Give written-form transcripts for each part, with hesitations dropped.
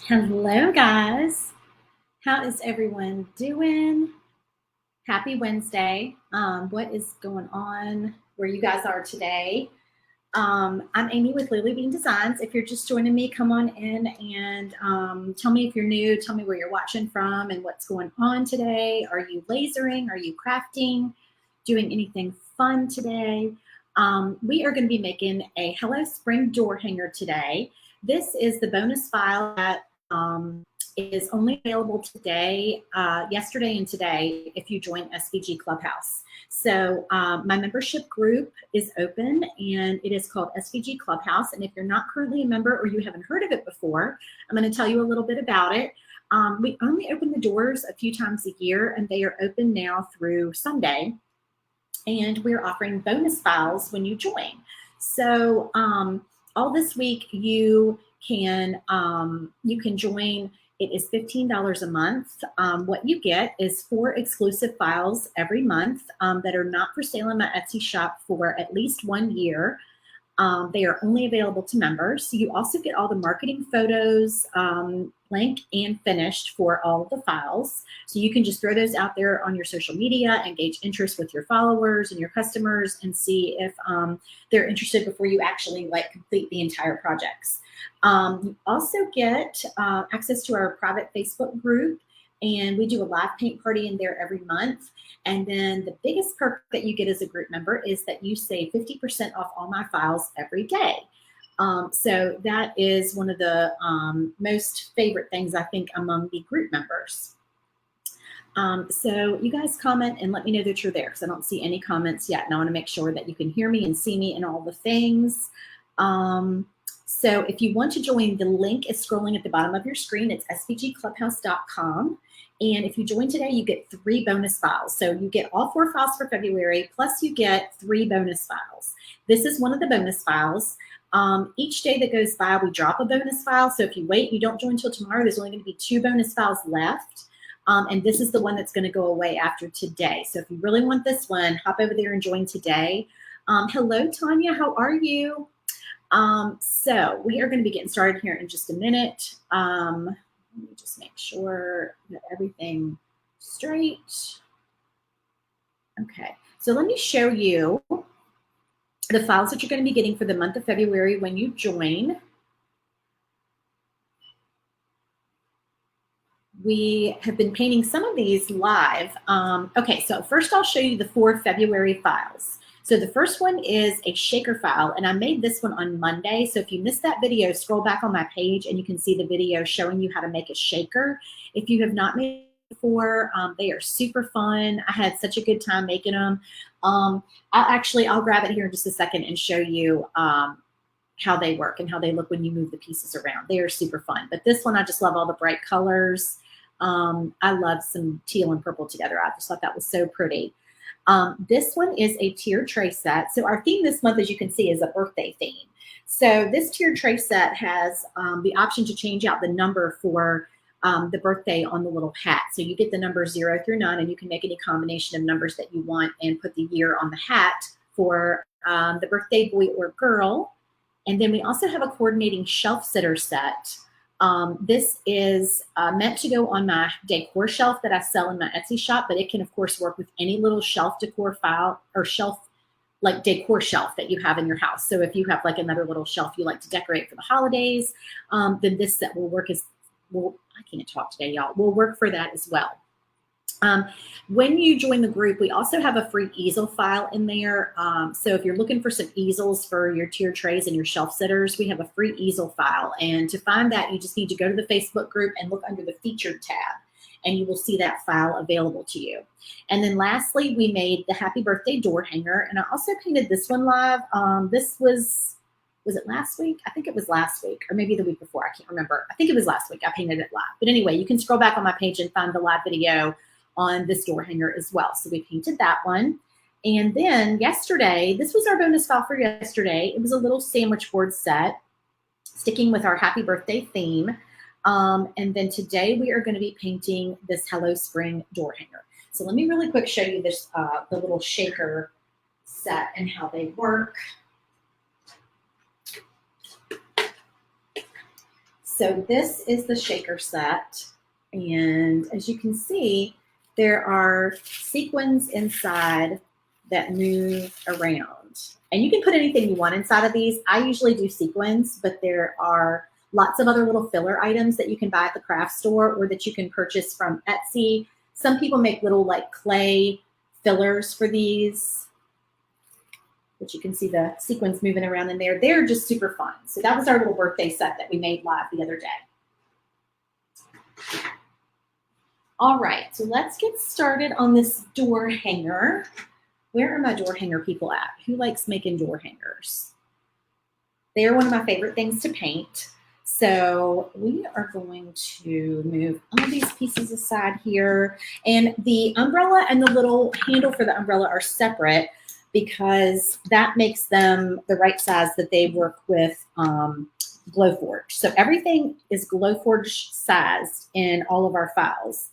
Hello, guys. How is everyone doing? Happy Wednesday. What is going on where you guys are today? I'm Amy with Lily Bean Designs. If you're just joining me, come on in and tell me if you're new. Tell me where you're watching from and what's going on today. Are you lasering? Are you crafting? Doing anything fun today? We are going to be making a Hello Spring door hanger today. This is the bonus file that is only available today, yesterday and today if you join SVG Clubhouse. So my membership group is open and it is called SVG Clubhouse. And if you're not currently a member or you haven't heard of it before, I'm going to tell you a little bit about it. We only open the doors a few times a year and they are open now through Sunday. And we're offering bonus files when you join. So all this week you can join. It is $15 a month. What you get is 4 exclusive files every month that are not for sale in my Etsy shop for at least 1 year. They are only available to members. So you also get all the marketing photos, blank and finished for all of the files. So you can just throw those out there on your social media and gauge interest with your followers and your customers and see if they're interested before you actually complete the entire projects. You also get access to our private Facebook group, and we do a live paint party in there every month. And then the biggest perk that you get as a group member is that you save 50% off all my files every day. So that is one of the most favorite things, I think, among the group members. So you guys comment and let me know that you're there because I don't see any comments yet. And I want to make sure that you can hear me and see me and all the things. So if you want to join, the link is scrolling at the bottom of your screen. It's svgclubhouse.com. And if you join today, you get 3 bonus files. So you get all 4 files for February, plus you get 3 bonus files. This is one of the bonus files. Each day that goes by, we drop a bonus file. So if you wait, you don't join until tomorrow, there's only going to be 2 bonus files left. And this is the one that's going to go away after today. So if you really want this one, hop over there and join today. Hello, Tanya. How are you? So we are going to be getting started here in just a minute. Let me just make sure that everything straight. Okay, so let me show you the files that you're going to be getting for the month of February when you join. We have been painting some of these live. Okay, so first I'll show you the 4 February files. So the first one is a shaker file, and I made this one on Monday. So if you missed that video, scroll back on my page and you can see the video showing you how to make a shaker. If you have not made it before, they are super fun. I had such a good time making them. I'll grab it here in just a second and show you how they work and how they look when you move the pieces around. They are super fun. But this one, I just love all the bright colors. I love some teal and purple together. I just thought that was so pretty. This one is a tiered tray set. So our theme this month, as you can see, is a birthday theme. So this tiered tray set has the option to change out the number for the birthday on the little hat. So you get the numbers 0 through 9, and you can make any combination of numbers that you want and put the year on the hat for the birthday boy or girl. And then we also have a coordinating shelf sitter set. This is meant to go on my decor shelf that I sell in my Etsy shop, but it can, of course, work with any little shelf decor file or shelf, like decor shelf that you have in your house. So if you have like another little shelf you like to decorate for the holidays, then this set will work I can't talk today, y'all. Will work for that as well. When you join the group, we also have a free easel file in there. So if you're looking for some easels for your tier trays and your shelf sitters, we have a free easel file. And to find that, you just need to go to the Facebook group and look under the featured tab, and you will see that file available to you. And then lastly, we made the happy birthday door hanger. And I also painted this one live. This was it last week? I think it was last week, or maybe the week before. I can't remember. I think it was last week. I painted it live. But anyway, you can scroll back on my page and find the live video on this door hanger as well. So we painted that one. And then yesterday, this was our bonus file for yesterday. It was a little sandwich board set, sticking with our happy birthday theme. And then today we are going to be painting this Hello Spring door hanger. So let me really quick show you this, the little shaker set and how they work. So this is the shaker set. And as you can see, there are sequins inside that move around. And you can put anything you want inside of these. I usually do sequins, but there are lots of other little filler items that you can buy at the craft store or that you can purchase from Etsy. Some people make little like clay fillers for these, which you can see the sequins moving around in there. They're just super fun. So that was our little birthday set that we made live the other day. All right, so let's get started on this door hanger. Where are my door hanger people at? Who likes making door hangers? They are one of my favorite things to paint. So we are going to move all these pieces aside here. And the umbrella and the little handle for the umbrella are separate because that makes them the right size that they work with Glowforge. So everything is Glowforge sized in all of our files.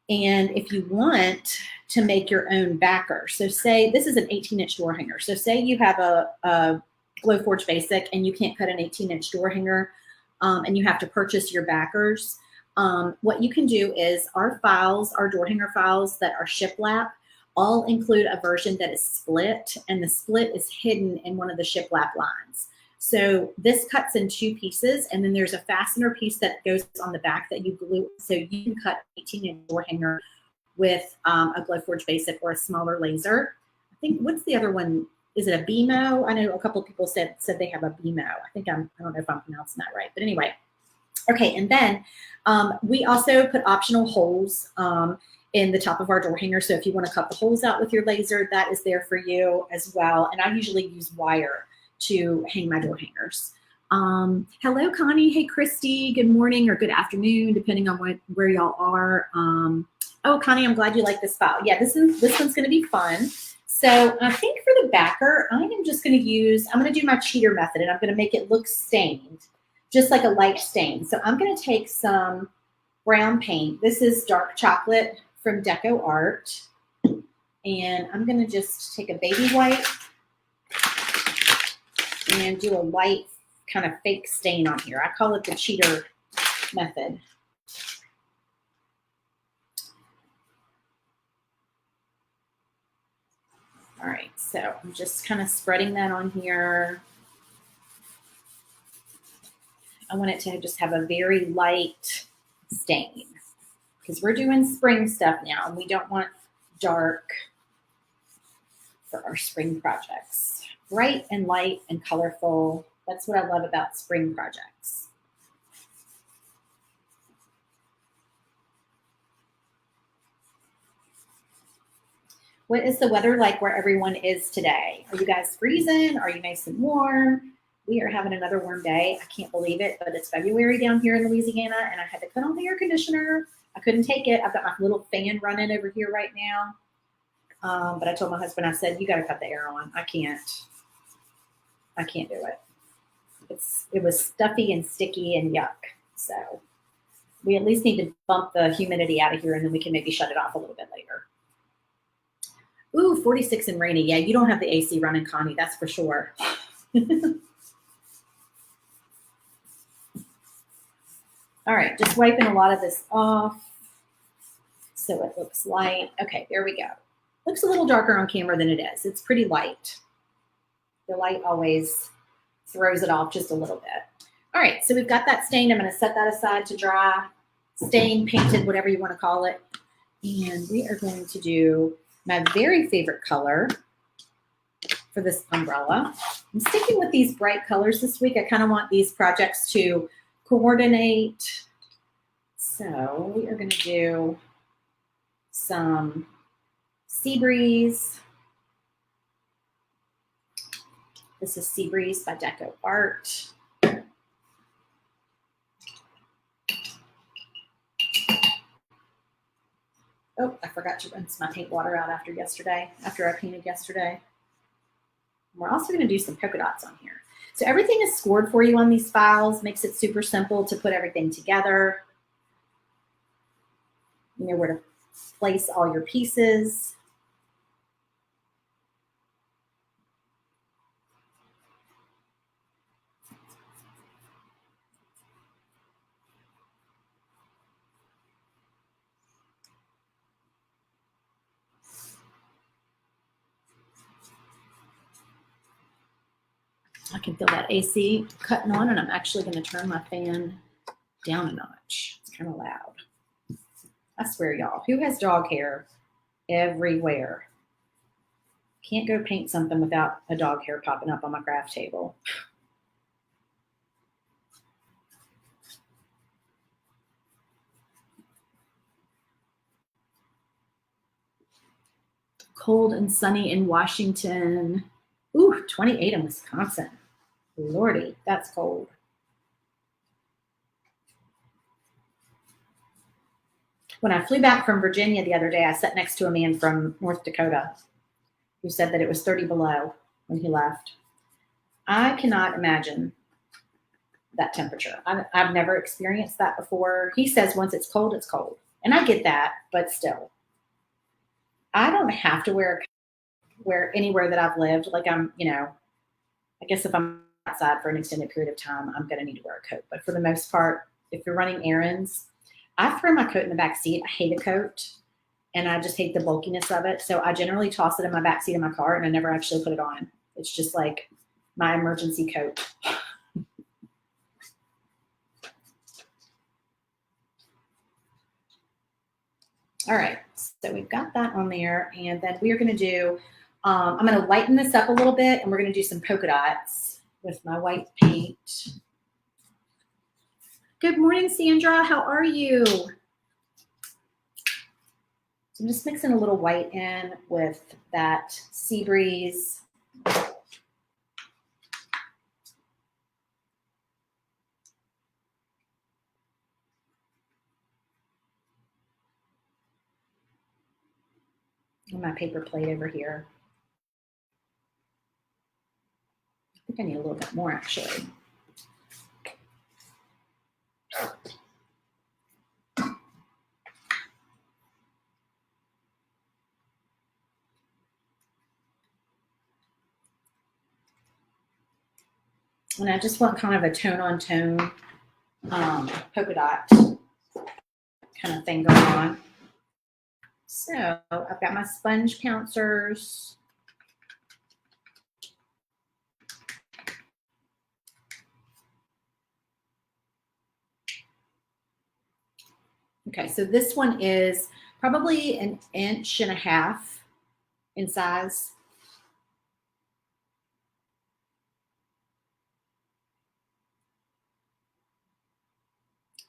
And if you want to make your own backer, so say this is an 18-inch door hanger. So say you have a Glowforge Basic and you can't cut an 18-inch door hanger and you have to purchase your backers. What you can do is our files, our door hanger files that are shiplap, all include a version that is split, and the split is hidden in one of the shiplap lines. So this cuts in two pieces, and then there's a fastener piece that goes on the back that you glue. So you can cut 18-inch door hanger with a Glowforge Basic or a smaller laser. I think, what's the other one? Is it a BMO? I know a couple of people said they have a BMO. I don't know if I'm pronouncing that right, but anyway. Okay, and then we also put optional holes in the top of our door hanger. So if you want to cut the holes out with your laser, that is there for you as well. And I usually use wire to hang my door hangers. Hello, Connie. Hey, Christy. Good morning or good afternoon, depending on where y'all are. Oh, Connie, I'm glad you like this file. Yeah, this one's going to be fun. So I think for the backer, I am just going to I'm going to do my cheater method, and I'm going to make it look stained, just like a light stain. So I'm going to take some brown paint. This is dark chocolate from Deco Art. And I'm going to just take a baby white and do a light kind of fake stain on here. I call it the cheater method. All right, so I'm just kind of spreading that on here. I want it to just have a very light stain because we're doing spring stuff now and we don't want dark for our spring projects. Bright and light and colorful. That's what I love about spring projects. What is the weather like where everyone is today? Are you guys freezing? Are you nice and warm? We are having another warm day. I can't believe it, but it's February down here in Louisiana, and I had to cut on the air conditioner. I couldn't take it. I've got my little fan running over here right now. But I told my husband, I said, you got to cut the air on. I can't do it. It was stuffy and sticky and yuck. So we at least need to bump the humidity out of here, and then we can maybe shut it off a little bit later. Ooh, 46 and rainy. Yeah, you don't have the AC running, Connie, that's for sure. All right, just wiping a lot of this off so it looks light. Okay, there we go. Looks a little darker on camera than it is. It's pretty light. The light always throws it off just a little bit. All right, so we've got that stained. I'm going to set that aside to dry. Stained, painted, whatever you want to call it. And we are going to do my very favorite color for this umbrella. I'm sticking with these bright colors this week. I kind of want these projects to coordinate. So we are going to do some Sea Breeze. This is Sea Breeze by Deco Art. Oh, I forgot to rinse my paint water out after I painted yesterday. We're also going to do some polka dots on here. So everything is scored for you on these files, makes it super simple to put everything together. You know where to place all your pieces. I can feel that AC cutting on, and I'm actually going to turn my fan down a notch. It's kind of loud. I swear, y'all, who has dog hair everywhere? Can't go paint something without a dog hair popping up on my craft table. Cold and sunny in Washington. Ooh, 28 in Wisconsin. Lordy, that's cold. When I flew back from Virginia the other day, I sat next to a man from North Dakota who said that it was 30 below when he left. I cannot imagine that temperature. I've never experienced that before. He says once it's cold, it's cold. And I get that, but still. I don't have to wear anywhere that I've lived. Like I guess if I'm outside for an extended period of time, I'm going to need to wear a coat. But for the most part, if you're running errands, I throw my coat in the back seat. I hate a coat, and I just hate the bulkiness of it. So I generally toss it in my back seat of my car, and I never actually put it on. It's just like my emergency coat. All right, so we've got that on there, and then we are going to do, I'm going to lighten this up a little bit, and we're going to do some polka dots with my white paint. Good morning, Sandra. How are you? So I'm just mixing a little white in with that Sea Breeze. And my paper plate over here. I think I need a little bit more, actually. And I just want kind of a tone-on-tone polka dot kind of thing going on. So I've got my sponge pouncers. Okay, so this one is probably 1.5 inches in size.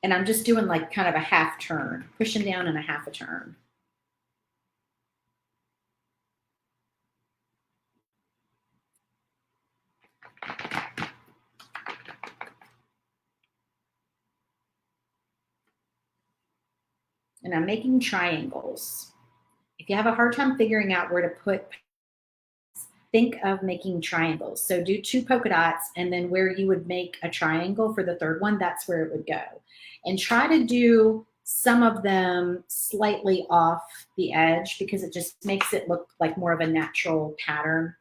And I'm just doing like kind of a half turn, pushing down and a half a turn. And I'm making triangles. If you have a hard time figuring out where to put, think of making triangles. So do 2 polka dots, and then where you would make a triangle for the third one, that's where it would go. And try to do some of them slightly off the edge because it just makes it look like more of a natural pattern.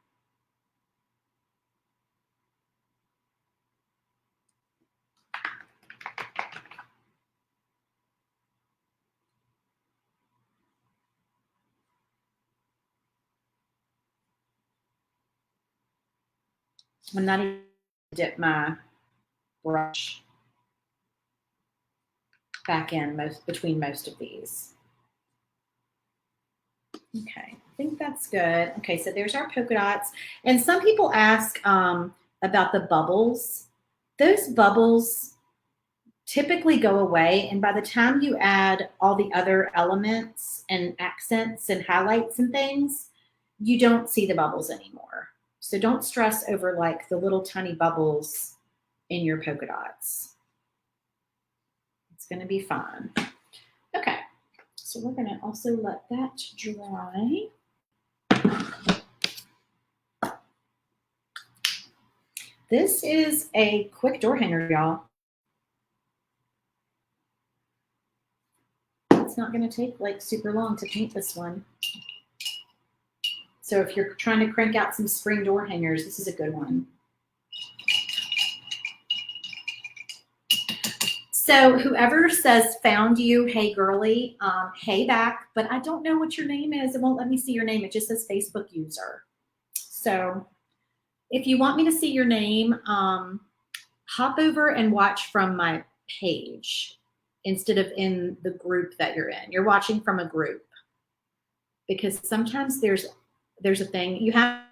I'm not even dip my brush back in between most of these. Okay, I think that's good. Okay, so there's our polka dots. And some people ask about the bubbles. Those bubbles typically go away, and by the time you add all the other elements and accents and highlights and things, you don't see the bubbles anymore. So don't stress over like the little tiny bubbles in your polka dots. It's going to be fine. Okay, so we're going to also let that dry. This is a quick door hanger, y'all. It's not going to take like super long to paint this one. So if you're trying to crank out some spring door hangers, this is a good one. So whoever says found you, hey girly, hey back, but I don't know what your name is. It won't let me see your name. It just says Facebook user. So If you want me to see your name, hop over and watch from my page instead of in the group that you're in. You're watching from a group because sometimes there's a thing. You have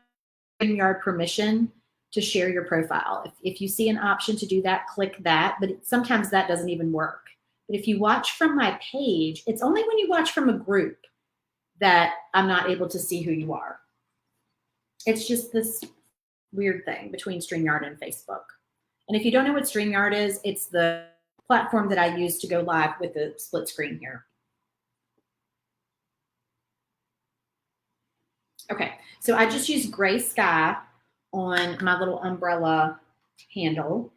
StreamYard permission to share your profile. If you see an option to do that, click that, but sometimes that doesn't even work. But if you watch from my page, it's only when you watch from a group that I'm not able to see who you are. It's just this weird thing between StreamYard and Facebook. And if you don't know what StreamYard is, it's the platform that I use to go live with the split screen here. Okay, so I just used gray sky on my little umbrella handle.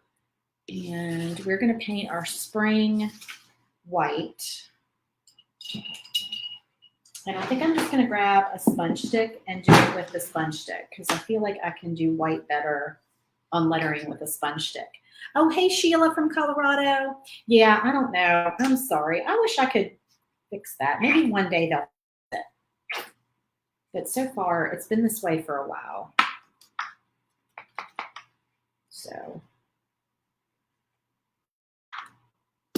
And we're going to paint our spring white. And I think I'm just going to grab a sponge stick and do it with the sponge stick because I feel like I can do white better on lettering with a sponge stick. Oh, hey, Sheila from Colorado. Yeah, I don't know. I'm sorry. I wish I could fix that. Maybe one day they'll fix it. But so far, it's been this way for a while. So,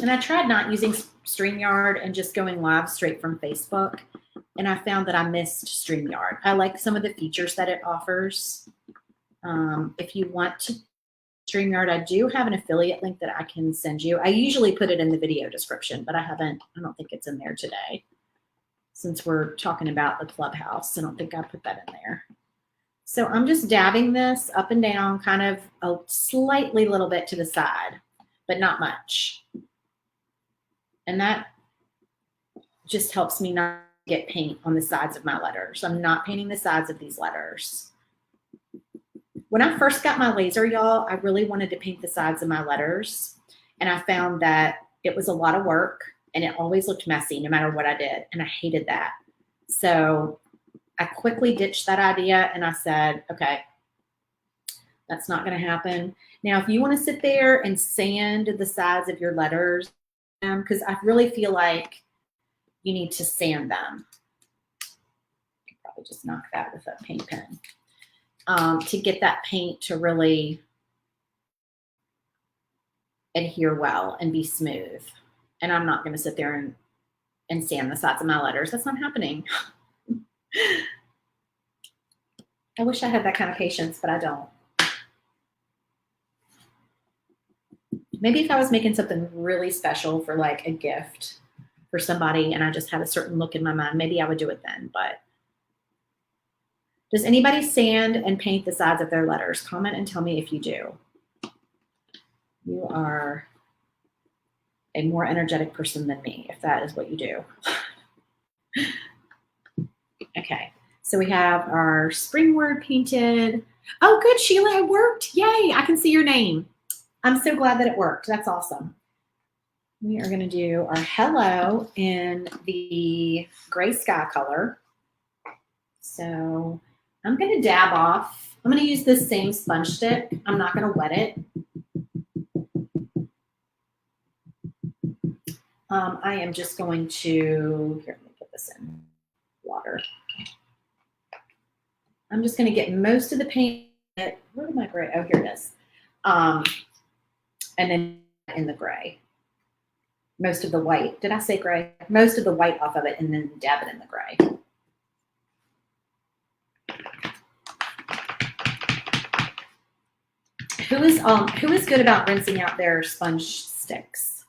and I tried not using StreamYard and just going live straight from Facebook. And I found that I missed StreamYard. I like some of the features that it offers. If you want to StreamYard, I do have an affiliate link that I can send you. I usually put it in the video description, but I don't think it's in there today. Since we're talking about the Clubhouse, I don't think I put that in there. So I'm just dabbing this up and down, kind of a slightly little bit to the side, but not much. And that just helps me not get paint on the sides of my letters. I'm not painting the sides of these letters. When I first got my laser, y'all, I really wanted to paint the sides of my letters. And I found that it was a lot of work and it always looked messy no matter what I did. And I hated that. So I quickly ditched that idea and I said, okay, that's not going to happen. Now, if you want to sit there and sand the sides of your letters, because I really feel like you need to sand them. I could probably just knock that with a paint pen to get that paint to really adhere well and be smooth. And I'm not going to sit there and sand the sides of my letters. That's not happening. I wish I had that kind of patience, but I don't. Maybe if I was making something really special for like a gift for somebody and I just had a certain look in my mind, maybe I would do it then. But does anybody sand and paint the sides of their letters? Comment and tell me if you do. You are a more energetic person than me, if that is what you do. Okay, so we have our spring word painted. Oh, good, Sheila, it worked. Yay, I can see your name. I'm so glad that it worked. That's awesome. We are going to do our hello in the gray sky color. So I'm going to dab off. I'm going to use this same sponge stick. I'm not going to wet it. I am just going to, here, let me put this in water. I'm just going to get most of the paint. Where did my gray? Oh, here it is. And then in the gray. Most of the white. Did I say gray? Most of the white off of it and then dab it in the gray. Who is good about rinsing out their sponge sticks?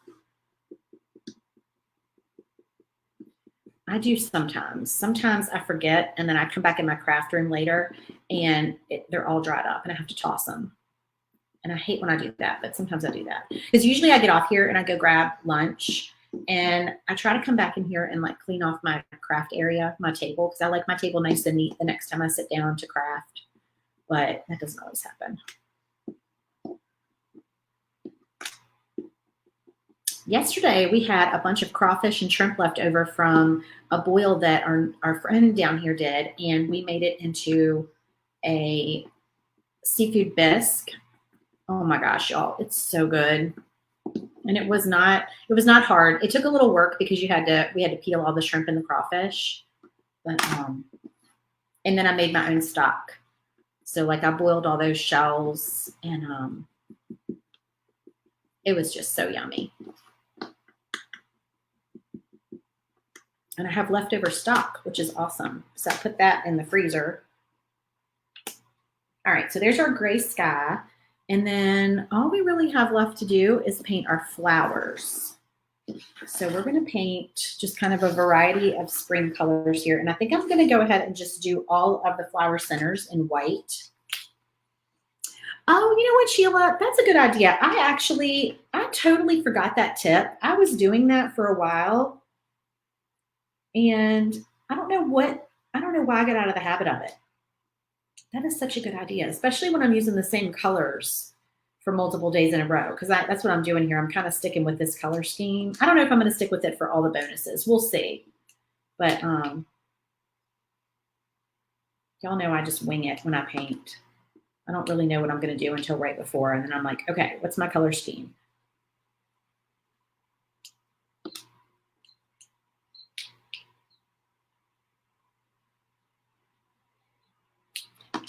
I do sometimes. Sometimes I forget and then I come back in my craft room later and they're all dried up and I have to toss them. And I hate when I do that, but sometimes I do that. Because usually I get off here and I go grab lunch and I try to come back in here and like clean off my craft area, my table, because I like my table nice and neat the next time I sit down to craft. But that doesn't always happen. Yesterday, we had a bunch of crawfish and shrimp left over from a boil that our friend down here did, and we made it into a seafood bisque. Oh my gosh, y'all, it's so good. And it was not hard. It took a little work because we had to peel all the shrimp and the crawfish. But and then I made my own stock. So like I boiled all those shells and it was just so yummy. And I have leftover stock, which is awesome. So I put that in the freezer. All right, so there's our gray sky. And then all we really have left to do is paint our flowers. So we're going to paint just kind of a variety of spring colors here. And I think I'm going to go ahead and just do all of the flower centers in white. Oh, you know what, Sheila? That's a good idea. I totally forgot that tip. I was doing that for a while. And I don't know why I got out of the habit of it. That is such a good idea, especially when I'm using the same colors for multiple days in a row, because that's what I'm doing here. I'm kind of sticking with this color scheme. I don't know if I'm going to stick with it for all the bonuses. We'll see. But y'all know I just wing it when I paint. I don't really know what I'm going to do until right before. And then I'm like, okay, what's my color scheme?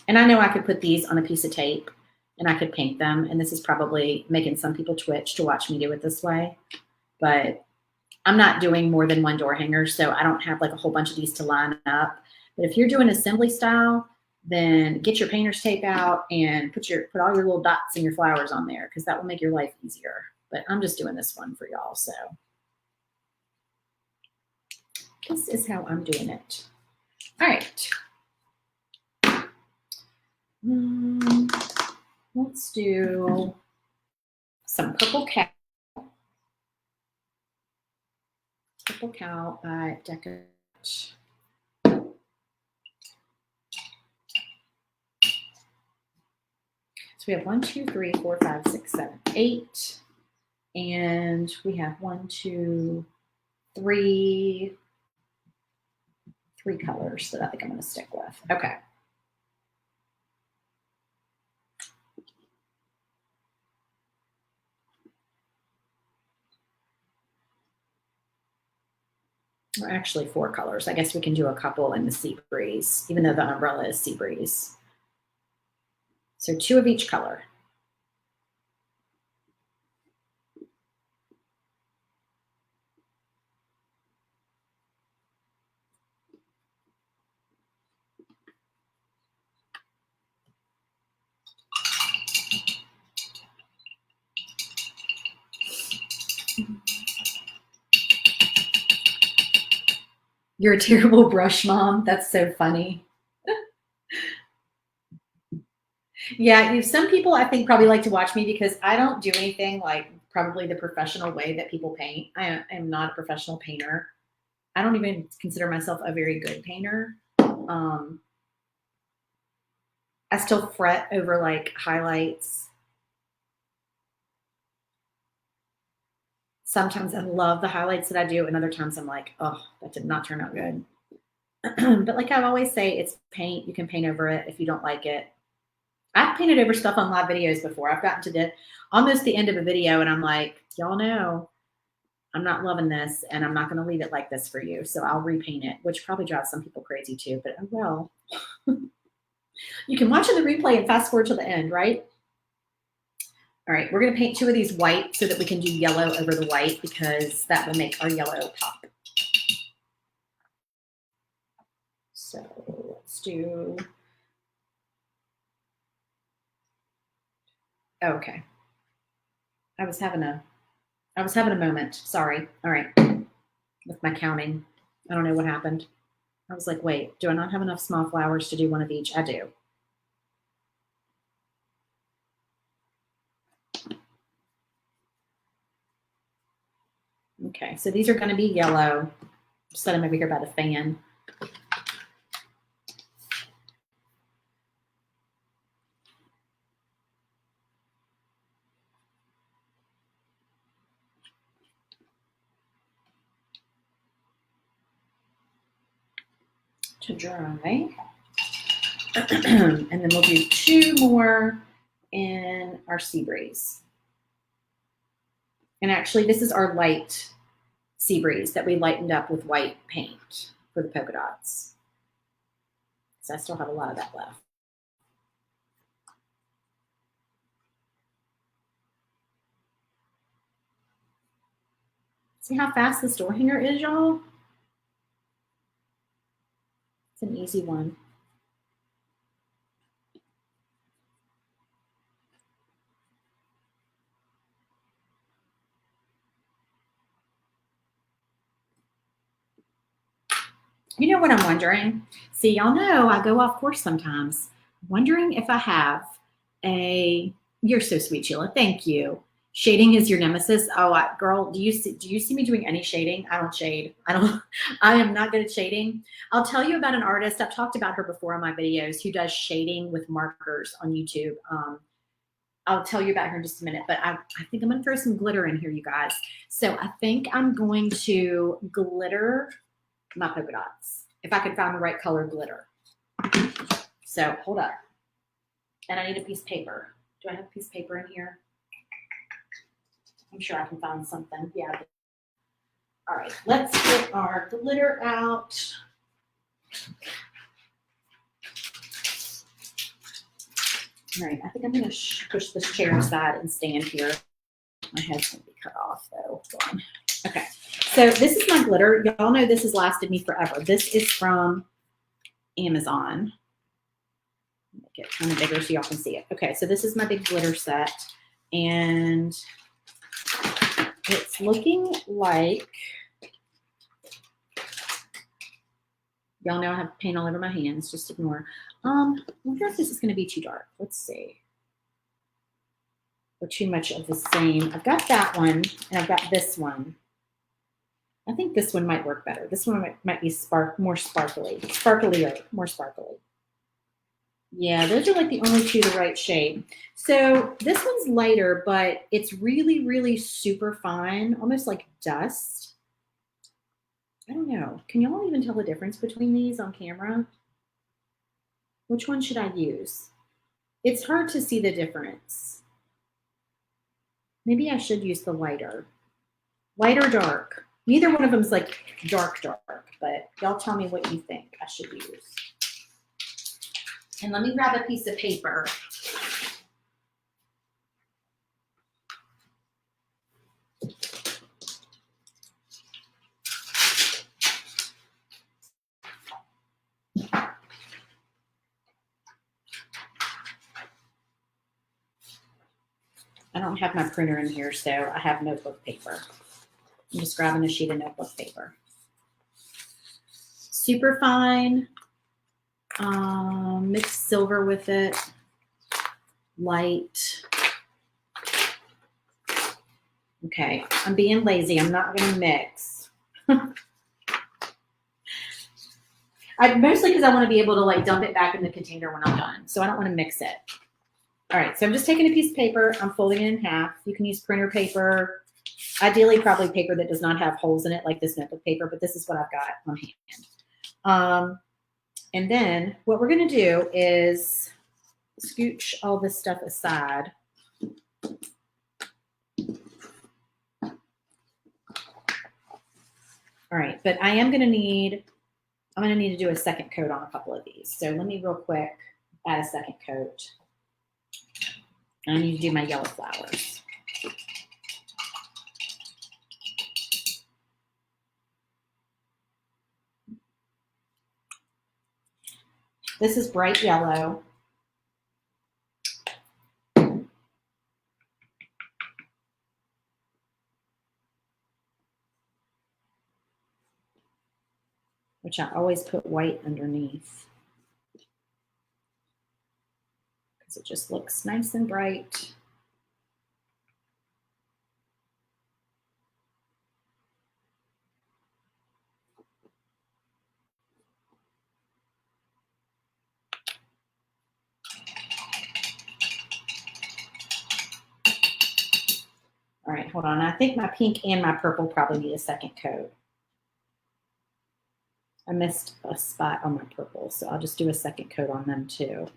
And I know I could put these on a piece of tape and I could paint them. And this is probably making some people twitch to watch me do it this way. But I'm not doing more than one door hanger, so I don't have like a whole bunch of these to line up. But if you're doing assembly style, then get your painter's tape out and put all your little dots and your flowers on there, because that will make your life easier. But I'm just doing this one for y'all. So this is how I'm doing it. All right. Let's do some Purple Cow. Purple Cow by Deco. So we have 1, 2, 3, 4, 5, 6, 7, 8. And we have 1, 2, 3 colors that I think I'm going to stick with. Okay. Or actually 4 colors. I guess we can do a couple in the Sea Breeze, even though the umbrella is Sea Breeze. So 2 of each color. You're a terrible brush mom. That's so funny. Yeah, some people I think probably like to watch me because I don't do anything like probably the professional way that people paint. I am not a professional painter. I don't even consider myself a very good painter. I still fret over like highlights. Sometimes I love the highlights that I do, and other times I'm like, oh, that did not turn out good. But like I always say, it's paint. You can paint over it if you don't like it. I've painted over stuff on live videos before. I've gotten to almost the end of a video, and I'm like, y'all know I'm not loving this, and I'm not going to leave it like this for you. So I'll repaint it, which probably drives some people crazy too. But oh well. You can watch in the replay and fast forward to the end, right? All right, we're going to paint 2 of these white so that we can do yellow over the white, because that will make our yellow pop. So let's do, okay. I was having a moment. Sorry. All right. With my counting. I don't know what happened. I was like, wait, do I not have enough small flowers to do 1 of each? I do. Okay, so these are going to be yellow. Just set them over here by the fan. To dry. And then we'll do 2 more in our Sea Breeze. And actually, this is our light Sea Breeze that we lightened up with white paint for the polka dots. So I still have a lot of that left. See how fast this door hanger is, y'all? It's an easy one. You know what I'm wondering? See, y'all know I go off course sometimes. Wondering if I have you're so sweet, Sheila. Thank you. Shading is your nemesis. Oh, girl, do you see me doing any shading? I don't shade. I am not good at shading. I'll tell you about an artist. I've talked about her before on my videos who does shading with markers on YouTube. I'll tell you about her in just a minute, but I think I'm going to throw some glitter in here, you guys. So I think I'm going to glitter my polka dots, if I could find the right color glitter. So hold up. And I need a piece of paper. Do I have a piece of paper in here? I'm sure I can find something. Yeah. All right, let's get our glitter out. All right, I think I'm going to push this chair aside and stand here. My head's going to be cut off, though. Hold on. Okay, so this is my glitter. Y'all know this has lasted me forever. This is from Amazon. Make it kind of bigger so y'all can see it. Okay, so this is my big glitter set. And it's looking like, y'all know I have paint all over my hands. Just ignore. I wonder if this is going to be too dark. Let's see. Or too much of the same. I've got that one, and I've got this one. I think this one might work better. This one might be more sparklier, more sparkly. Yeah, those are like the only two the right shade. So this one's lighter, but it's really, really super fine, almost like dust. I don't know. Can y'all even tell the difference between these on camera? Which one should I use? It's hard to see the difference. Maybe I should use the lighter. Light or dark? Neither one of them is like dark, but y'all tell me what you think I should use. And let me grab a piece of paper. I don't have my printer in here, so I have notebook paper. I'm just grabbing a sheet of notebook paper. Super fine. Mixed silver with it. Light. Okay, I'm being lazy. I'm not going to mix. Mostly because I want to be able to like dump it back in the container when I'm done. So I don't want to mix it. All right, so I'm just taking a piece of paper. I'm folding it in half. You can use printer paper. Ideally, probably paper that does not have holes in it, like this notebook paper, but this is what I've got on hand. And then what we're going to do is scooch all this stuff aside. All right, but I'm going to need to do a second coat on a couple of these. So let me real quick add a second coat. I need to do my yellow flowers. This is bright yellow. Which I always put white underneath. Because it just looks nice and bright. All right, hold on. I think my pink and my purple probably need a second coat. I missed a spot on my purple, so I'll just do a second coat on them too.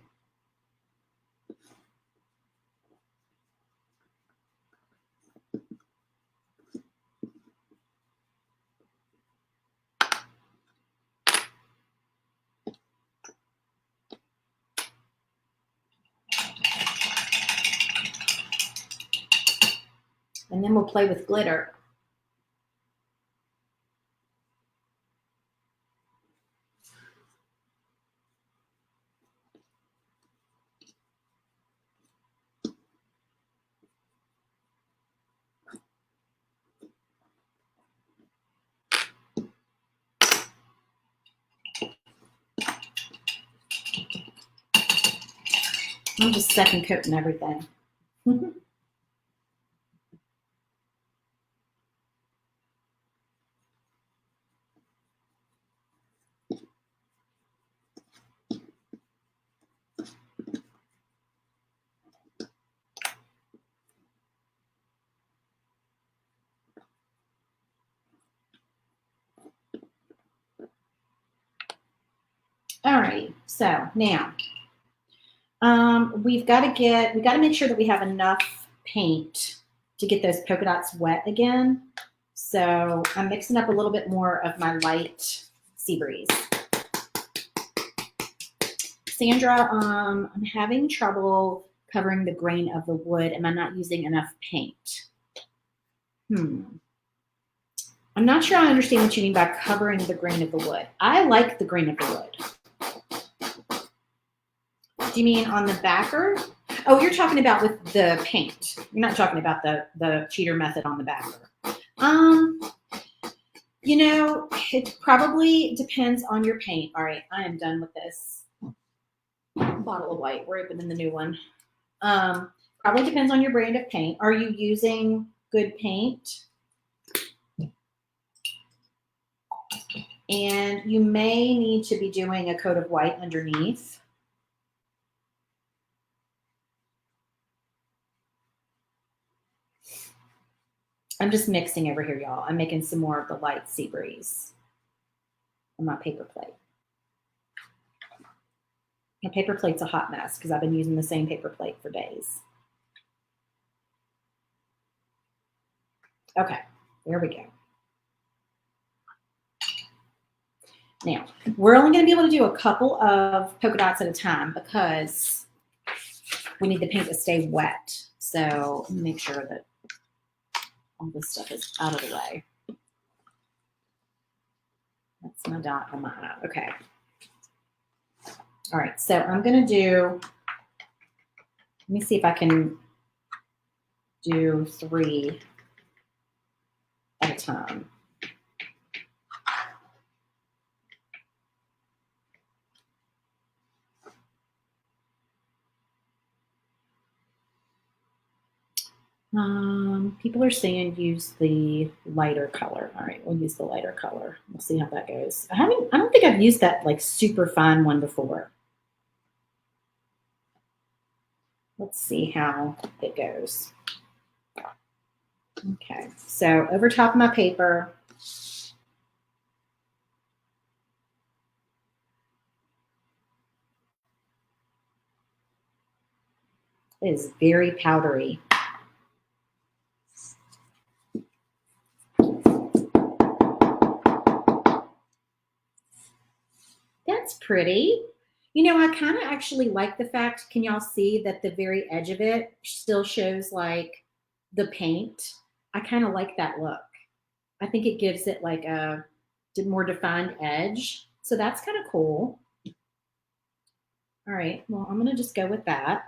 And then we'll play with glitter. I'm just second coating everything. All right, so now we got to make sure that we have enough paint to get those polka dots wet again. So I'm mixing up a little bit more of my light Sea Breeze. Sandra, I'm having trouble covering the grain of the wood. Am I not using enough paint? I'm not sure I understand what you mean by covering the grain of the wood. I like the grain of the wood. Do you mean on the backer? Oh, you're talking about with the paint. You're not talking about the cheater method on the backer. You know, it probably depends on your paint. All right, I am done with this bottle of white. We're opening the new one. Probably depends on your brand of paint. Are you using good paint? And you may need to be doing a coat of white underneath. I'm just mixing over here, y'all. I'm making some more of the light Sea Breeze on my paper plate. My paper plate's a hot mess because I've been using the same paper plate for days. Okay, there we go. Now, we're only going to be able to do a couple of polka dots at a time because we need the paint to stay wet. So let me make sure that all this stuff is out of the way. That's my dot on my eye. Okay. All right, so I'm going to do, let me see if I can do 3 at a time. People are saying use the lighter color. All right, we'll use the lighter color. We'll see how that goes. I don't think I've used that like super fine one before. Let's see how it goes. Okay, so over top of my paper, it is very powdery. That's pretty. You know, I kind of actually like the fact, can y'all see that the very edge of it still shows like the paint? I kind of like that look. I think it gives it like a more defined edge. So that's kind of cool. All right, well, I'm gonna just go with that.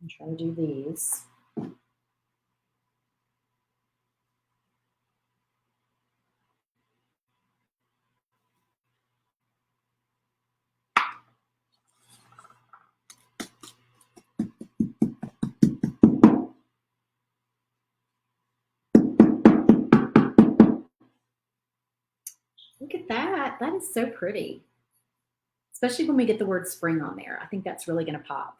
I'm trying to do these. Look at that. That is so pretty. Especially when we get the word spring on there. I think that's really going to pop.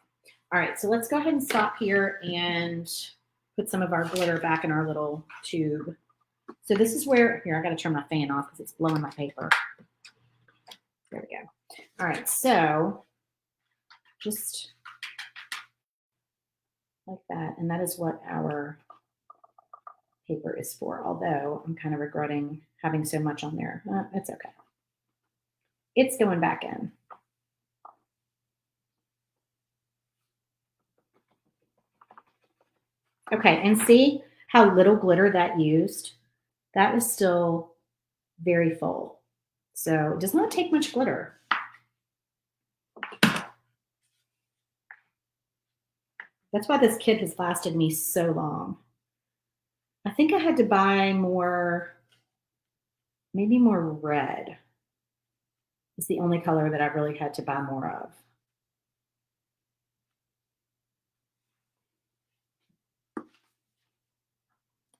All right, so let's go ahead and stop here and put some of our glitter back in our little tube. So this is where, here, I got to turn my fan off because it's blowing my paper. There we go. All right, so just like that. And that is what our paper is for, although I'm kind of regretting having so much on there. It's okay. It's going back in. Okay, and see how little glitter that used? That is still very full. So it does not take much glitter. That's why this kit has lasted me so long. I think I had to buy more Maybe more red is the only color that I've really had to buy more of.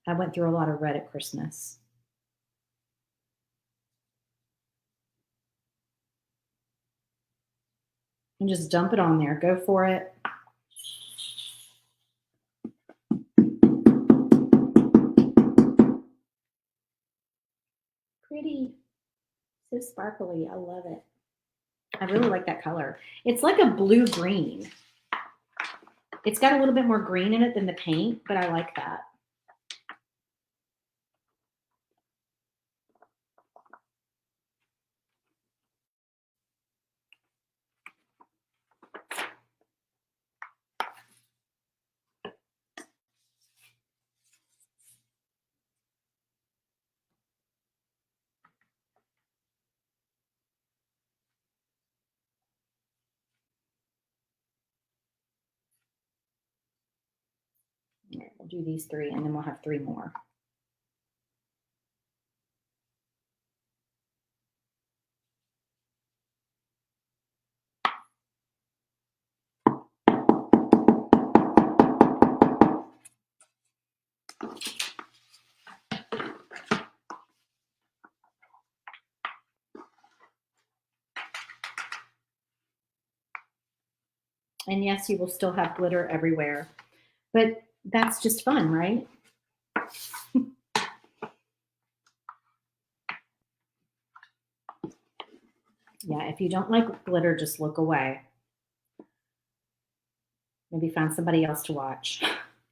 I went through a lot of red at Christmas. And just dump it on there. Go for it. Pretty. So sparkly. I love it. I really like that color. It's like a blue-green. It's got a little bit more green in it than the paint, but I like that. All right, we'll do these 3 and then we'll have 3 more. And yes, you will still have glitter everywhere, but that's just fun, right? Yeah, if you don't like glitter, just look away. Maybe find somebody else to watch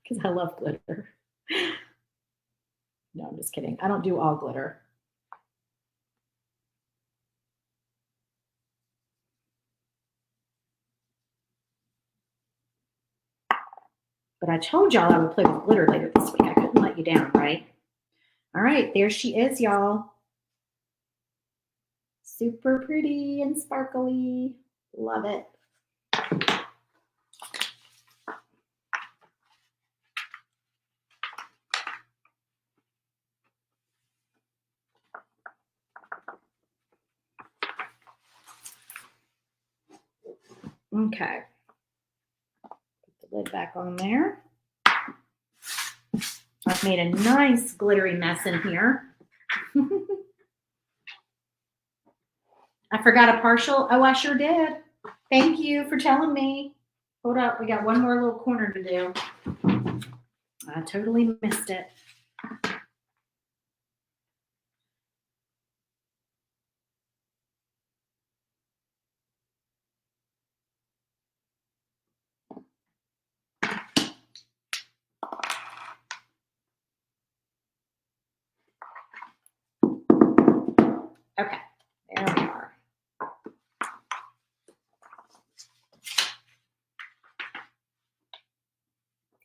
because I love glitter. No, I'm just kidding. I don't do all glitter. But I told y'all I would play with glitter later this week. I couldn't let you down, right? All right, there she is, y'all. Super pretty and sparkly. Love it. Okay. Put the lid back on there. I've made a nice glittery mess in here. I forgot a partial. Oh, I sure did. Thank you for telling me. Hold up. We got one more little corner to do. I totally missed it. Okay, there we are.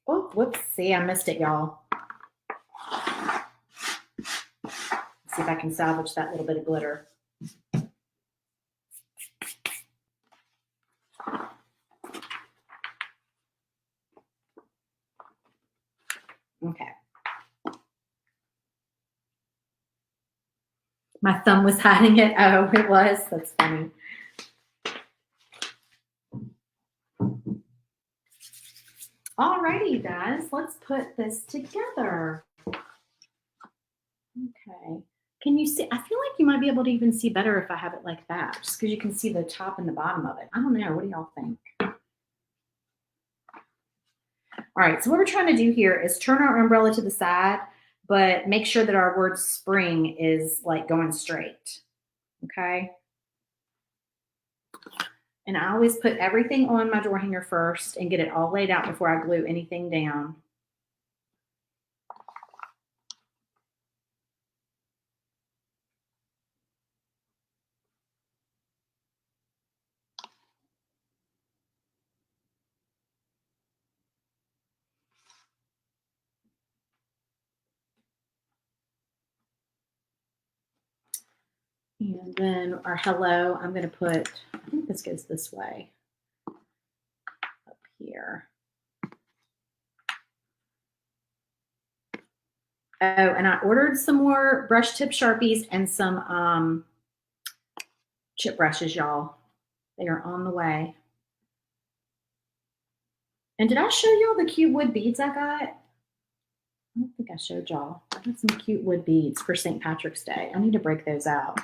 Oh, whoops. See, I missed it, y'all. See if I can salvage that little bit of glitter. Okay. My thumb was hiding it. Oh, it was. That's funny. Alrighty, you guys. Let's put this together. Okay. Can you see? I feel like you might be able to even see better if I have it like that, just because you can see the top and the bottom of it. I don't know. What do y'all think? All right, so what we're trying to do here is turn our umbrella to the side, but make sure that our word spring is like going straight, okay? And I always put everything on my drawer hanger first and get it all laid out before I glue anything down. And then our hello, I'm going to put, I think this goes this way, up here. Oh, and I ordered some more brush tip Sharpies and some chip brushes, y'all. They are on the way. And did I show y'all the cute wood beads I got? I don't think I showed y'all. I got some cute wood beads for St. Patrick's Day. I need to break those out.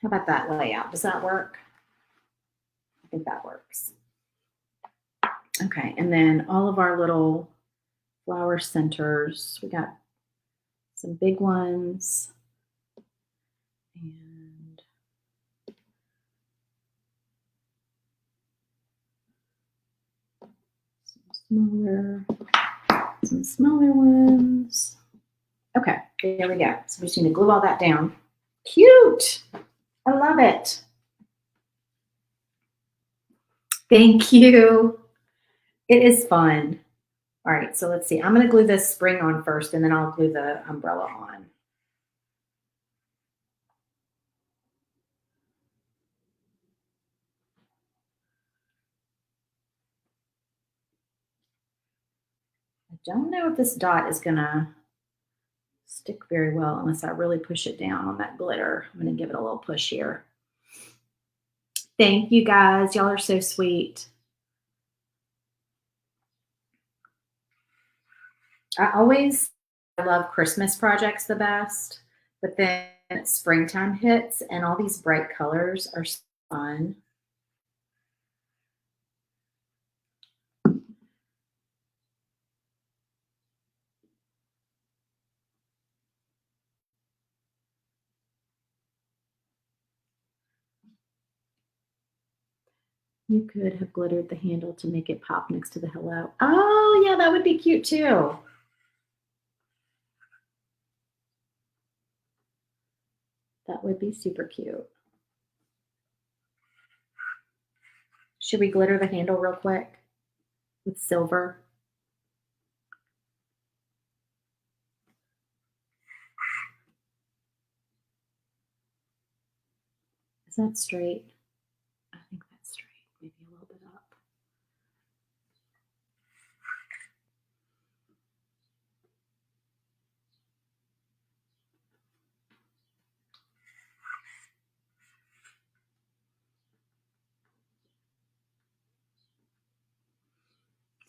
How about that layout? Does that work? I think that works. Okay, and then all of our little flower centers. We got some big ones and some smaller ones. Okay, there we go. So we just need to glue all that down. Cute. I love it. Thank you. It is fun. All right, so let's see. I'm going to glue this spring on first, and then I'll glue the umbrella on. I don't know if this dot is going to stick very well unless I really push it down on that glitter. I'm going to give it a little push here. Thank you, guys. Y'all are so sweet. I love Christmas projects the best, but then springtime hits and all these bright colors are so fun. You could have glittered the handle to make it pop next to the hello. Oh, yeah, that would be cute too. That would be super cute. Should we glitter the handle real quick with silver? Is that straight? I think that's straight, maybe a little bit up.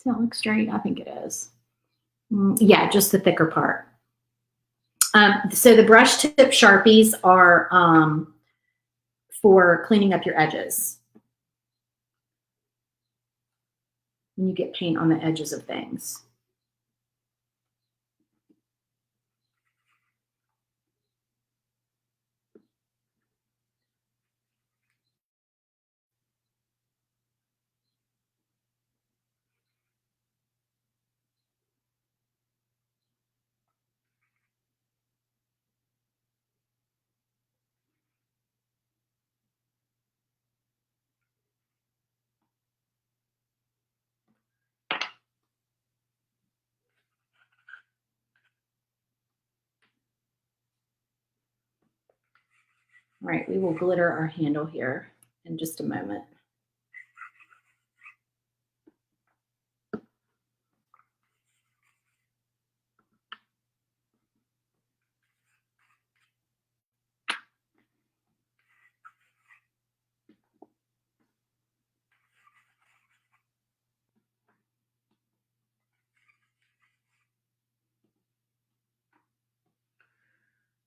Does that look straight? I think it is. Yeah, just the thicker part. So the brush tip Sharpies are for cleaning up your edges. When you get paint on the edges of things. All right, we will glitter our handle here in just a moment.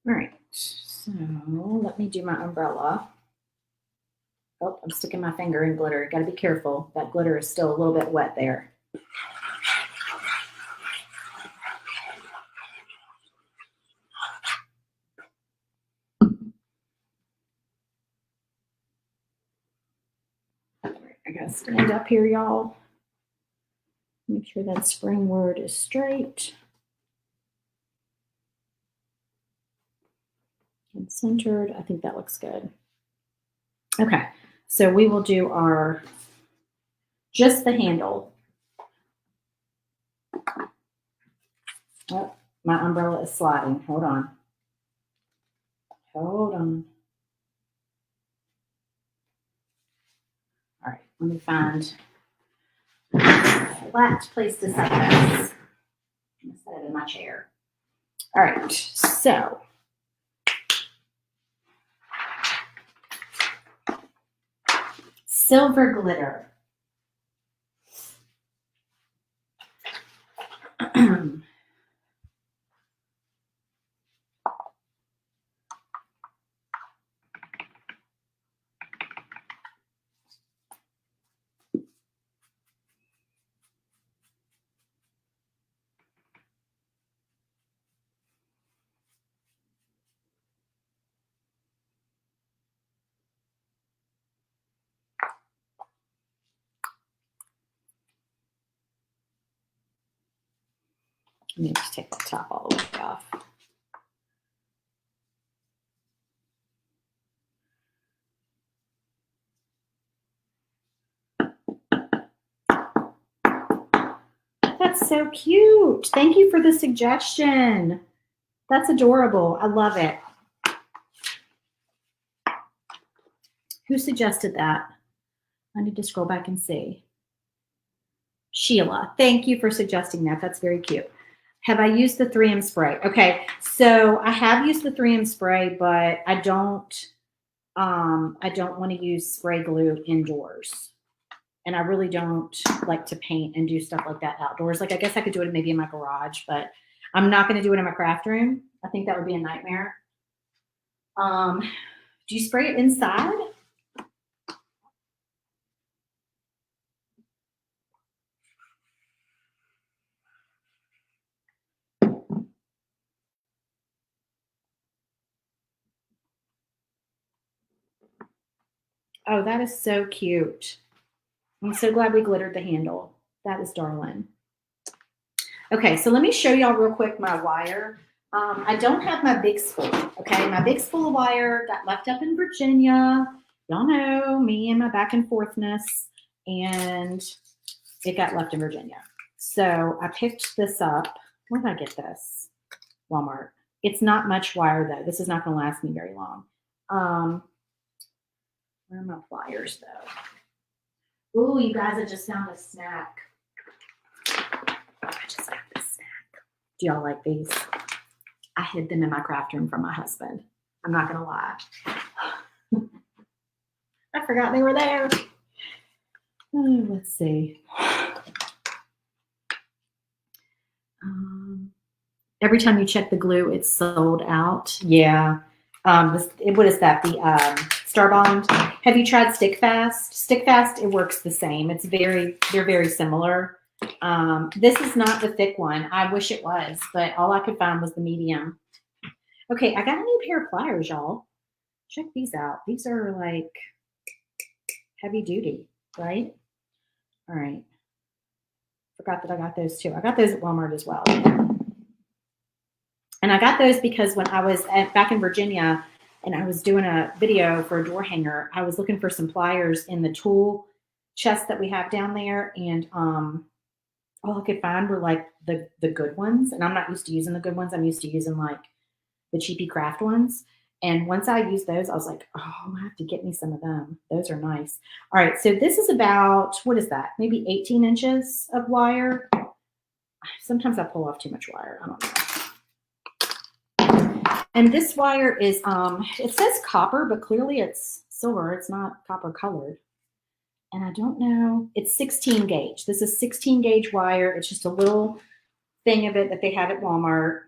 All right, so let me do my umbrella. Oh, I'm sticking my finger in glitter. Got to be careful. That glitter is still a little bit wet there. I gotta stand up here, y'all. Make sure that spring word is straight and centered. I think that looks good. Okay, so we will do just the handle. Oh, My umbrella is sliding. Hold on. Hold on. All right, let me find a flat place to set this. I'm gonna set it in my chair. All right, so silver glitter. Let me just take the top all the way off. That's so cute. Thank you for the suggestion. That's adorable. I love it. Who suggested that? I need to scroll back and see. Sheila, thank you for suggesting that. That's very cute. Have I used the 3M spray? Okay, so I have used the 3M spray, but I don't want to use spray glue indoors. And I really don't like to paint and do stuff like that outdoors. Like, I guess I could do it maybe in my garage, but I'm not going to do it in my craft room. I think that would be a nightmare. Do you spray it inside? Oh, that is so cute. I'm so glad we glittered the handle. That is darling. Okay, so let me show y'all real quick my wire. I don't have my big spool, okay? My big spool of wire got left up in Virginia. Y'all know me and my back and forthness, and it got left in Virginia. So I picked this up. Where did I get this? Walmart. It's not much wire, though. This is not going to last me very long. Where are my pliers, though? Ooh, you guys, I just found a snack. I just got this snack. Do y'all like these? I hid them in my craft room from my husband. I'm not going to lie. I forgot they were there. Oh, let's see. Every time you check the glue, it's sold out. Yeah. What is that? The Starbond. Have you tried Stickfast? Stickfast, it works the same. They're very similar. This is not the thick one. I wish it was, but all I could find was the medium. Okay, I got a new pair of pliers, y'all. Check these out. These are like heavy duty, right? All right. Forgot that I got those too. I got those at Walmart as well. And I got those because when I was back in Virginia and I was doing a video for a door hanger, I was looking for some pliers in the tool chest that we have down there. And all I could find were like the good ones. And I'm not used to using the good ones. I'm used to using like the cheapy craft ones. And once I used those, I was like, oh, I have to get me some of them. Those are nice. All right, so this is about, what is that? Maybe 18 inches of wire. Sometimes I pull off too much wire. I don't know. And this wire is, it says copper, but clearly it's silver. It's not copper colored. And I don't know, it's 16 gauge. This is 16 gauge wire. It's just a little thing of it that they have at Walmart.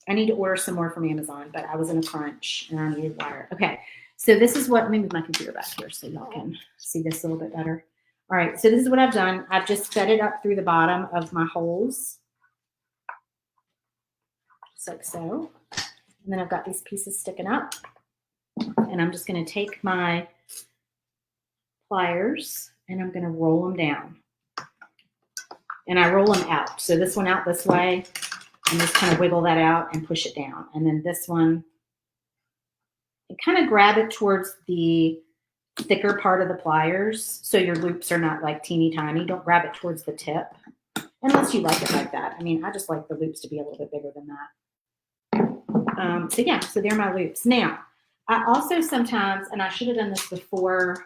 I need to order some more from Amazon, but I was in a crunch and I needed wire. Okay, so this is what, let me move my computer back here so y'all can see this a little bit better. All right, so this is what I've done. I've just fed it up through the bottom of my holes. Just like so. And then I've got these pieces sticking up. And I'm just going to take my pliers and I'm going to roll them down. And I roll them out. So this one out this way. And just kind of wiggle that out and push it down. And then this one, and kind of grab it towards the thicker part of the pliers so your loops are not like teeny tiny. Don't grab it towards the tip. unless you like it like that. I mean, I just like the loops to be a little bit bigger than that. So yeah, so they're my loops. Now, I also sometimes, and I should have done this before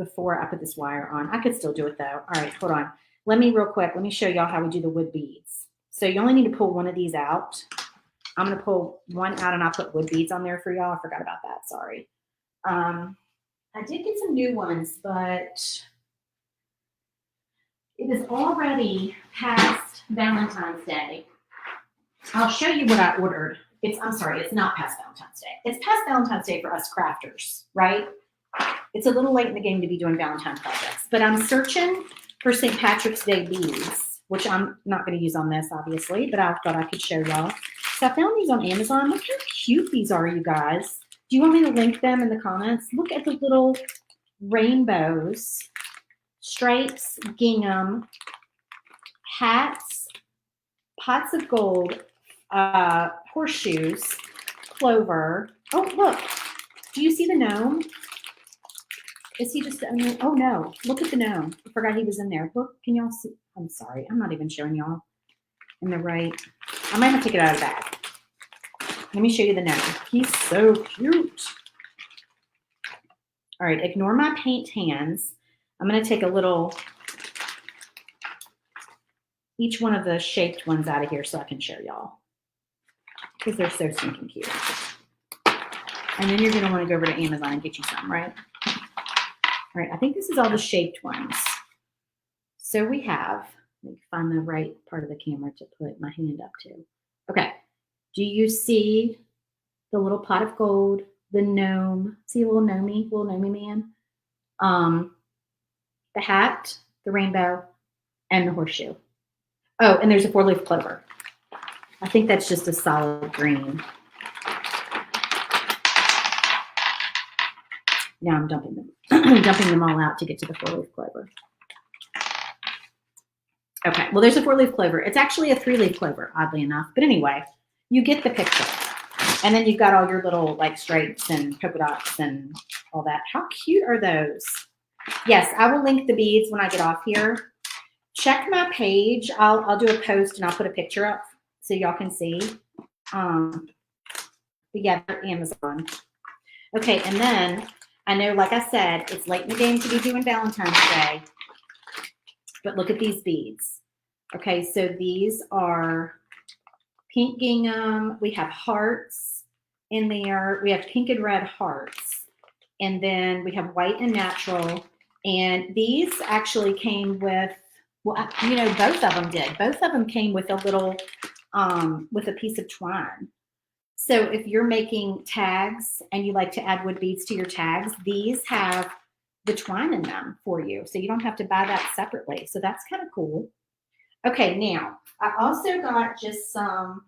I put this wire on. I could still do it though. All right, hold on. Let me show y'all how we do the wood beads. So you only need to pull one of these out. I'm going to pull one out and I'll put wood beads on there for y'all. I forgot about that. Sorry. I did get some new ones, but it is already past Valentine's Day. I'll show you what I ordered. I'm sorry, it's not past Valentine's Day. It's past Valentine's Day for us crafters, right? It's a little late in the game to be doing Valentine projects, but I'm searching for St. Patrick's Day beads, which I'm not going to use on this, obviously, but I thought I could show y'all. So I found these on Amazon. Look how cute these are, you guys. Do you want me to link them in the comments? Look at the little rainbows, stripes, gingham, hats, pots of gold, horseshoes, clover. Oh, look. Do you see the gnome? Is he just, oh no, look at the gnome. I forgot he was in there. Look, can y'all see? I'm sorry, I'm not even showing y'all in the right. I might have to take it out of the bag. Let me show you the gnome. He's so cute. All right, ignore my paint hands. I'm going to take a little, each one of the shaped ones out of here so I can show y'all. Because they're so stinking cute. And then you're going to want to go over to Amazon and get you some, right? All right, I think this is all the shaped ones. So we have, let me find the right part of the camera to put my hand up to. Okay, do you see the little pot of gold, the gnome? See a little gnomey man? The hat, the rainbow, and the horseshoe. Oh, and there's a 4-leaf clover. I think that's just a solid green. Now I'm dumping them. Dumping them all out to get to the 4-leaf clover. Okay, well, there's a 4-leaf clover. It's actually a 3-leaf clover, oddly enough. But anyway, you get the picture. And then you've got all your little like stripes and polka dots and all that. How cute are those? Yes, I will link the beads when I get off here. Check my page. I'll do a post and I'll put a picture up so y'all can see. But yeah, they're Amazon. Okay, and then I know, like I said, it's late in the game to be doing Valentine's Day. But look at these beads. Okay, so these are pink gingham. We have hearts in there. We have pink and red hearts. And then we have white and natural. And these actually came with, well, you know, both of them did. Both of them came with a little, with a piece of twine. So if you're making tags and you like to add wood beads to your tags, these have the twine in them for you. So you don't have to buy that separately. So that's kind of cool. Okay, now I also got just some,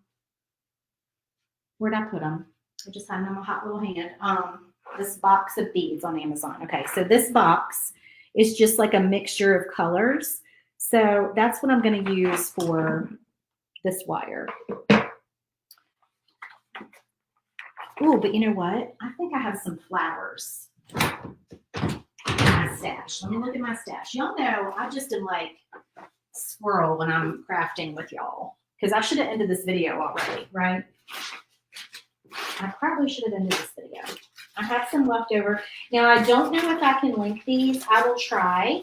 where'd I put them? I just had them in my hot little hand. This box of beads on Amazon. Okay, so this box is just like a mixture of colors. So that's what I'm going to use for this wire. Oh, but you know what? I think I have some flowers in my stash. Let me look at my stash. Y'all know I just am like squirrel when I'm crafting with y'all. Because I should have ended this video already, right? I probably should have ended this video. I have some left over. Now, I don't know if I can link these. I will try.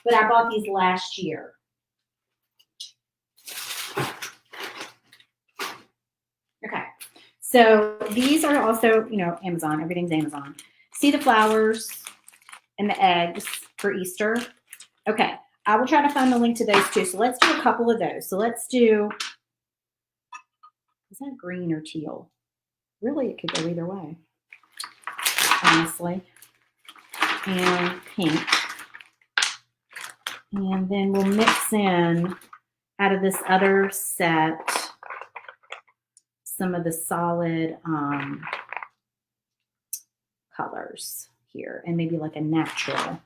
But I bought these last year. Okay. So these are also, you know, Amazon. Everything's Amazon. See the flowers and the eggs for Easter? Okay. I will try to find the link to those too. So let's do a couple of those. So let's do, is that green or teal? Really, it could go either way, honestly. And pink. And then we'll mix in, out of this other set, some of the solid colors here. And maybe like a natural.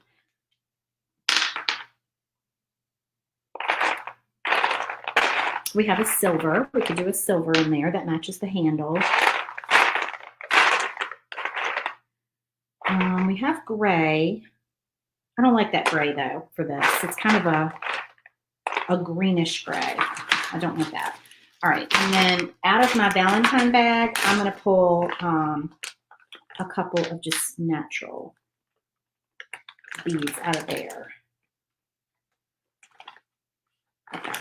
We have a silver. We could do a silver in there that matches the handle. We have gray. I don't like that gray though for this. It's kind of a a greenish gray. I don't want that. All right, and then out of my Valentine bag, I'm going to pull a couple of just natural beads out of there. Okay.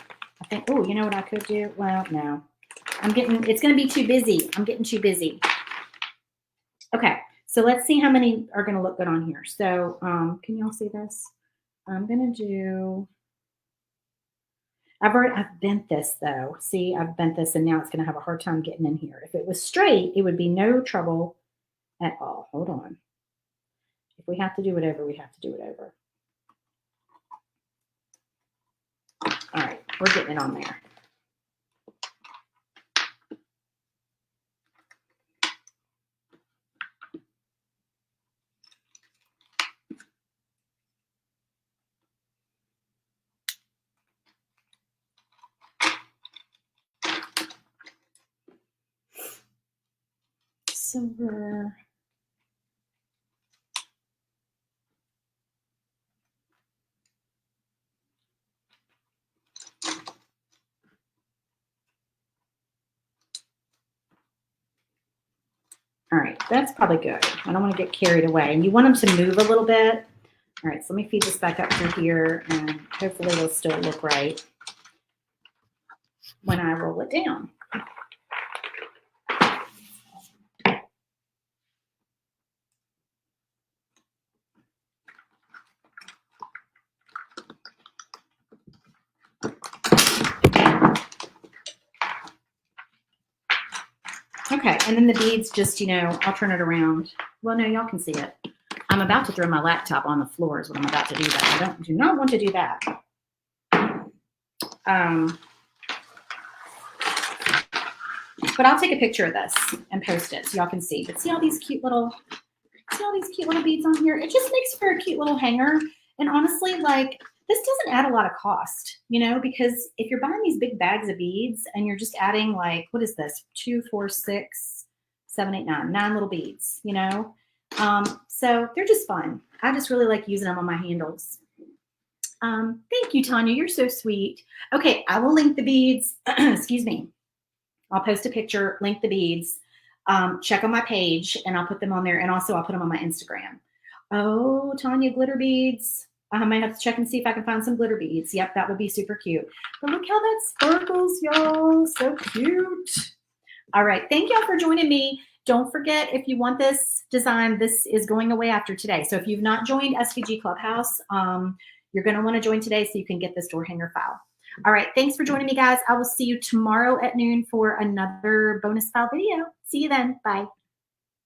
I think, oh, you know what I could do? Well, no. It's going to be too busy. I'm getting too busy. Okay, so let's see how many are going to look good on here. So can y'all see this? I'm going to do, I've bent this though. See, I've bent this and now it's going to have a hard time getting in here. If it was straight, it would be no trouble at all. Hold on. If we have to do it over, we have to do it over. All right, we're getting it on there. Silver. All right, that's probably good. I don't want to get carried away. And you want them to move a little bit. All right, so let me feed this back up through here, and hopefully it'll still look right when I roll it down. Okay, and then the beads just, you know, I'll turn it around. Well, no, y'all can see it. I'm about to throw my laptop on the floor is what I'm about to do. That I do not want to do that. But I'll take a picture of this and post it so y'all can see. But see all these cute little beads on here? It just makes for a cute little hanger. And honestly, like, this doesn't add a lot of cost, you know, because if you're buying these big bags of beads and you're just adding, like, what is this? 2, 4, 6, 7, 8, 9 little beads, you know? So they're just fun. I just really like using them on my handles. Thank you, Tanya. You're so sweet. Okay, I will link the beads. Excuse me. I'll post a picture, link the beads, check on my page, and I'll put them on there. And also I'll put them on my Instagram. Oh, Tanya, glitter beads. I might have to check and see if I can find some glitter beads. Yep, that would be super cute. But look how that sparkles, y'all. So cute. All right. Thank y'all for joining me. Don't forget, if you want this design, this is going away after today. So if you've not joined SVG Clubhouse, you're going to want to join today so you can get this door hanger file. All right. Thanks for joining me, guys. I will see you tomorrow at noon for another bonus file video. See you then. Bye.